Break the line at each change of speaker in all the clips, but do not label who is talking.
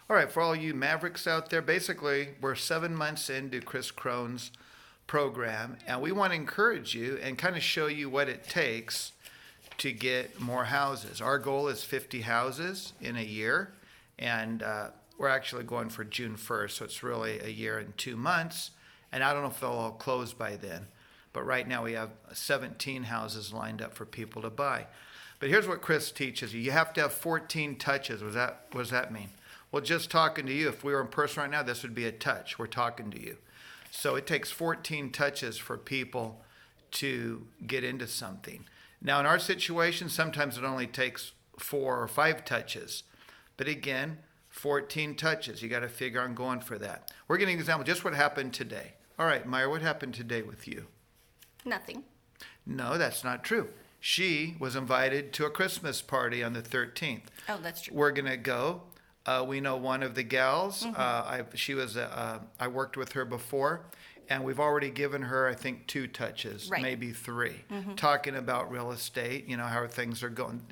All right, for all you Mavericks out there, basically, we're 7 months into Chris Crone's program, and we want to encourage you and kind of show you what it takes to get more houses. Our goal is 50 houses in a year, and we're actually going for June 1st, so it's really a year and 2 months, and I don't know if they'll all close by then. But right now we have 17 houses lined up for people to buy. But here's what Chris teaches you. You have to have 14 touches. What does that mean? Well, just talking to you, if we were in person right now, this would be a touch. We're talking to you. So it takes 14 touches for people to get into something. Now, in our situation, sometimes it only takes 4 or 5 touches. But again, 14 touches. You got to figure on going for that. We're getting an example, just what happened today. All right, Meyer, what happened today with you?
Nothing.
No, that's not true. She was invited to a Christmas party on the 13th.
Oh, that's true.
We're going to go. We know one of the gals. I worked with her before, and we've already given her, I think, 2 touches,
Right.
maybe 3, talking about real estate, how things are going.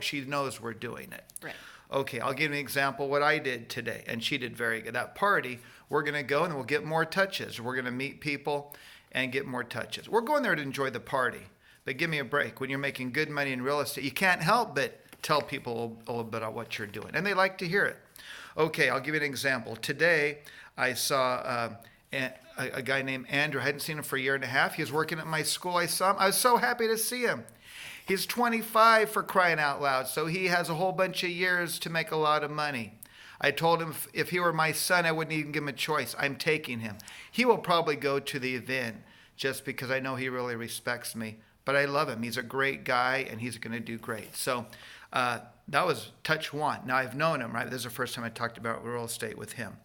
She knows we're doing it.
Right.
Okay, I'll give you an example what I did today, and she did very good. That party, we're going to go and we'll get more touches. We're going to meet people and get more touches. We're going there to enjoy the party, but give me a break. When you're making good money in real estate, you can't help but tell people a little bit about what you're doing, and they like to hear it. Okay, I'll give you an example. Today, I saw a guy named Andrew. I hadn't seen him for a year and a half. He was working at my school. I saw him. I was so happy to see him. He's 25 for crying out loud, so he has a whole bunch of years to make a lot of money. I told him if he were my son, I wouldn't even give him a choice. I'm taking him. He will probably go to the event just because I know he really respects me. But I love him. He's a great guy, and he's going to do great. So that was touch 1. Now, I've known him, right? This is the first time I talked about real estate with him.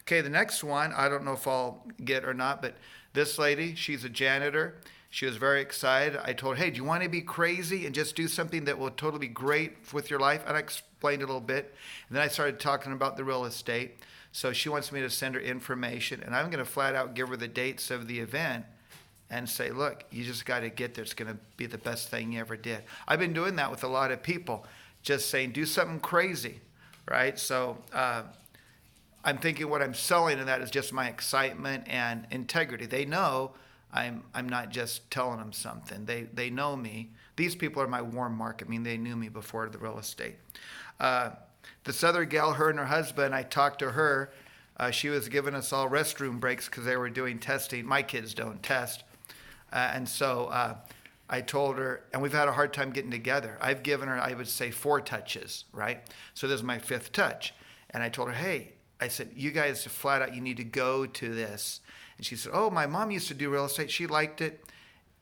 Okay, the next one, I don't know if I'll get or not, but this lady, she's a janitor. She was very excited. I told her, hey, do you want to be crazy and just do something that will totally be great with your life? And I explained it a little bit. And then I started talking about the real estate. So she wants me to send her information, and I'm going to flat out give her the dates of the event and say, look, you just got to get there. It's going to be the best thing you ever did. I've been doing that with a lot of people, just saying, do something crazy, right? So I'm thinking what I'm selling in that is just my excitement and integrity. They know I'm not just telling them something. They know me. These people are my warm market. I mean, they knew me before the real estate. This other gal, her and her husband, I talked to her. She was giving us all restroom breaks because they were doing testing. My kids don't test. And so I told her, and we've had a hard time getting together. I've given her, I would say, 4 touches, right? So this is my 5th touch. And I told her, hey, I said, you guys flat out, you need to go to this. And she said, oh, my mom used to do real estate. She liked it.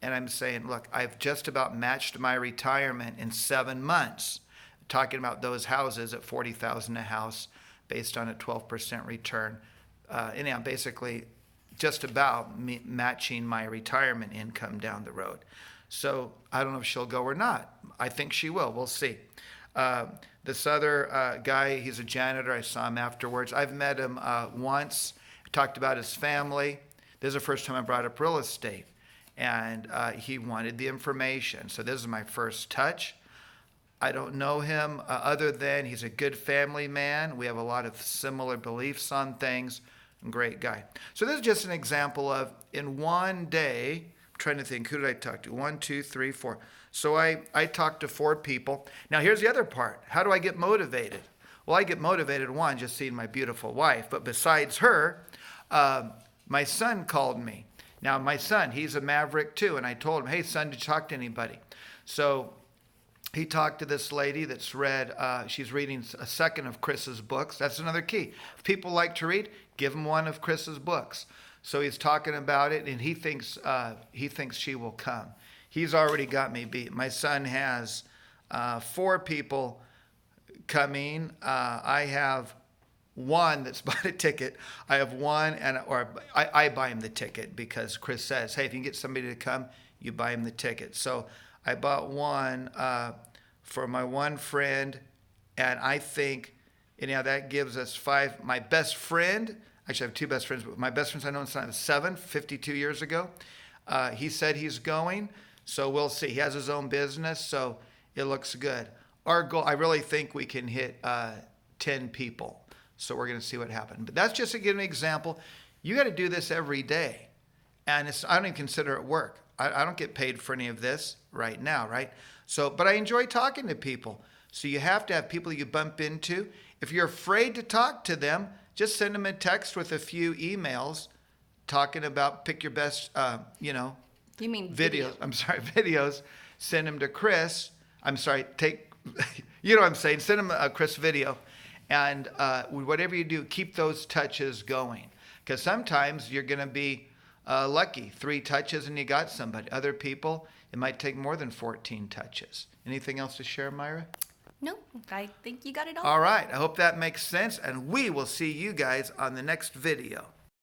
And I'm saying, look, I've just about matched my retirement in 7 months, talking about those houses at $40,000 a house based on a 12% return. Anyhow, basically just about matching my retirement income down the road. So I don't know if she'll go or not. I think she will. We'll see. This other guy, he's a janitor. I saw him afterwards. I've met him once. Talked about his family. This is the first time I brought up real estate. And he wanted the information. So this is my first touch. I don't know him other than he's a good family man. We have a lot of similar beliefs on things. Great guy. So this is just an example of in one day, I'm trying to think, who did I talk to? 1, 2, 3, 4. So I talked to 4 people. Now here's the other part. How do I get motivated? Well, I get motivated, one, just seeing my beautiful wife. But besides her, my son called me. Now my son, he's a maverick too. And I told him, hey son, did you talk to anybody? So he talked to this lady that's read, she's reading a second of Chris's books. That's another key. If people like to read, give them one of Chris's books. So he's talking about it, and he thinks she will come. He's already got me beat. My son has 4 people coming. I have one that's bought a ticket. I have one, I buy him the ticket because Chris says, hey, if you can get somebody to come, you buy him the ticket. So I bought one for my one friend, and I think, anyhow, that gives us 5. My best friend, actually I have 2 best friends, but my best friends I know since I was 7, 52 years ago. He said he's going, so we'll see. He has his own business, so it looks good. Our goal, I really think we can hit 10 people. So we're going to see what happens. But that's just to give an example. You got to do this every day. And I don't even consider it work. I don't get paid for any of this right now, right? So, but I enjoy talking to people. So you have to have people you bump into. If you're afraid to talk to them, just send them a text with a few emails talking about pick your best,
You mean
videos. I'm sorry, videos. Send them to Chris. I'm sorry, you know what I'm saying. Send them a Chris video. And whatever you do, keep those touches going. Because sometimes you're going to be lucky. 3 touches and you got somebody. Other people, it might take more than 14 touches. Anything else to share, Myra?
No, I think you got it all.
All right. I hope that makes sense. And we will see you guys on the next video.